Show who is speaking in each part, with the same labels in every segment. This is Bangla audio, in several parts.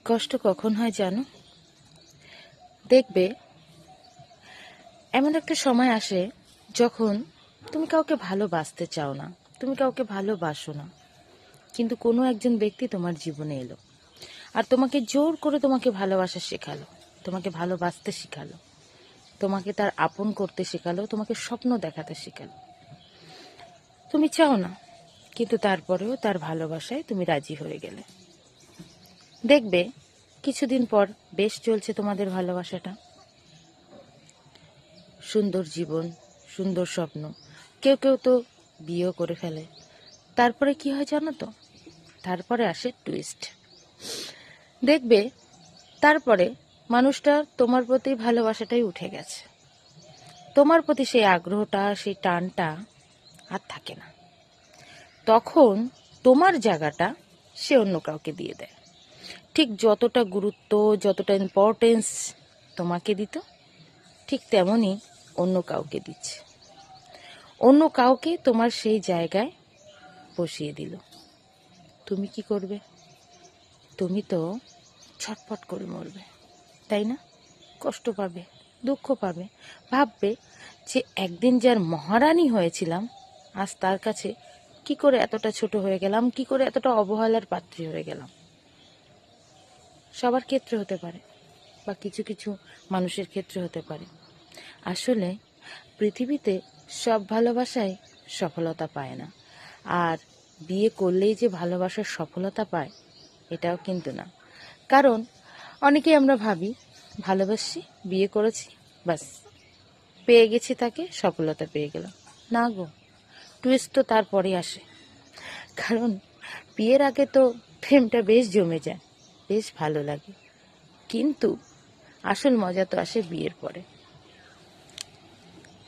Speaker 1: কষ্ট কখন হয় জানো? দেখবে এমন একটা সময় আসে যখন তুমি কাউকে ভালোবাসতে চাও না, তুমি কাউকে ভালোবাসো না, কিন্তু কোনো একজন ব্যক্তি তোমার জীবনে এলো আর তোমাকে জোর করে তোমাকে ভালোবাসা শেখালো, তোমাকে ভালোবাসতে শেখালো, তোমাকে তার আপন করতে শেখালো, তোমাকে স্বপ্ন দেখাতে শেখালো। তুমি চাও না, কিন্তু তারপরেও তার ভালোবাসায় তুমি রাজি হয়ে গেলে। দেখবে কিছুদিন পর বেশ চলছে তোমাদের ভালোবাসাটা, সুন্দর জীবন, সুন্দর স্বপ্ন, কেউ কেউ তো বিয়েও করে ফেলে। তারপরে কি হয় জানো তো? তারপরে আসে টুইস্ট। দেখবে তারপরে মানুষটা তোমার প্রতি ভালোবাসাটাই উঠে গেছে, তোমার প্রতি সেই আগ্রহটা, সেই টানটা আর থাকে না। তখন তোমার জায়গাটা সে অন্য কাউকে দিয়ে দেয়। ঠিক যতটা গুরুত্ব, যতটা ইম্পর্টেন্স তোমাকে দিত, ঠিক তেমনই অন্য কাউকে দিচ্ছে। অন্য কাউকে তোমার সেই জায়গায় বসিয়ে দিল। তুমি কি করবে? তুমি তো ছটফট করে মরবে, তাই না? কষ্ট পাবে, দুঃখ পাবে, ভাববে যে একদিন যার মহারানী হয়েছিলাম, আজ তার কাছে কি করে এতটা ছোট হয়ে গেলাম, কি করে এতটা অবহেলার পাত্রী হয়ে গেলাম। সবার ক্ষেত্রে হতে পারে, বা কিছু কিছু মানুষের ক্ষেত্রে হতে পারে। আসলে পৃথিবীতে সব ভালোবাসায় সফলতা পায় না, আর বিয়ে করলেই যে ভালোবাসার সফলতা পায় এটাও কিন্তু না। কারণ অনেকেই আমরা ভাবি ভালোবাসি, বিয়ে করেছি, বাস পেয়ে গেছি, তাকে সফলতা পেয়ে গেলাম। না গো, টুইস্ট তো তারপরে আসে। কারণ বিয়ের আগে তো প্রেমটা বেশ জমে যায়, বেশ ভালো লাগে, কিন্তু আসল মজা তো আসে বিয়ের পরে।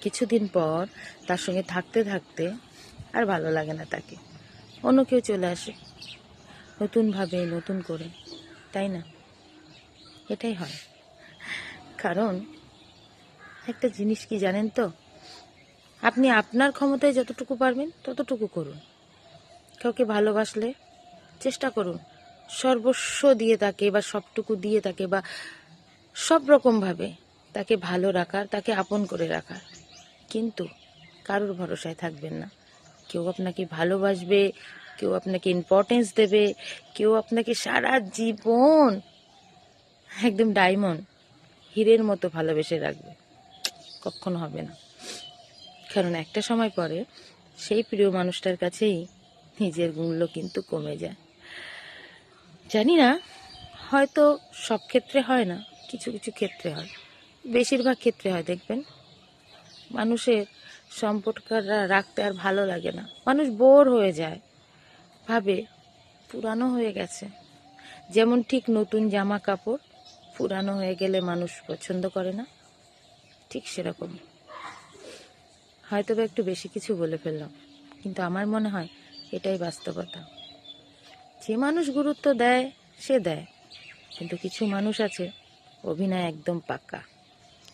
Speaker 1: কিছুদিন পর তার সঙ্গে থাকতে থাকতে আর ভালো লাগে না তাকে, অন্য কেউ চলে আসে নতুনভাবে, নতুন করে, তাই না? এটাই হয়। কারণ একটা জিনিস কি জানেন তো, আপনি আপনার ক্ষমতায় যতটুকু পারবেন ততটুকু করুন। কাউকে ভালোবাসলে চেষ্টা করুন সর্বস্ব দিয়ে তাকে, বা সবটুকু দিয়ে তাকে, বা সব রকমভাবে তাকে ভালো রাখার, তাকে আপন করে রাখার। কিন্তু কারোর ভরসায় থাকবেন না। কেউ আপনাকে ভালোবাসবে, কেউ আপনাকে ইম্পর্টেন্স দেবে, কেউ আপনাকে সারা জীবন একদম ডায়মন্ড, হীরের মতো ভালোবেসে রাখবে। কখনো হবে না। কারণ একটা সময় পরে সেই প্রিয় মানুষটার কাছেই নিজের মূল্য কিন্তু কমে যায়। জানি না, হয়তো সব ক্ষেত্রে হয় না, কিছু কিছু ক্ষেত্রে হয়, বেশিরভাগ ক্ষেত্রে হয়। দেখবেন মানুষের সম্পর্ক রাখতে আর ভালো লাগে না, মানুষ বোর হয়ে যায়, ভাবে পুরানো হয়ে গেছে। যেমন ঠিক নতুন জামা কাপড় পুরানো হয়ে গেলে মানুষ পছন্দ করে না, ঠিক সেরকম। হয়তো বা একটু বেশি কিছু বলে ফেললাম, কিন্তু আমার মনে হয় এটাই বাস্তবতা। যে মানুষ গুরুত্ব দেয় সে দেয়, কিন্তু কিছু মানুষ আছে অভিনয় একদম পাক্কা,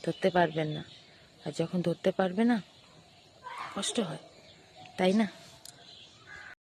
Speaker 1: ধরতে পারবেন না। আর যখন ধরতে পারবে না, কষ্ট হয়, তাই না?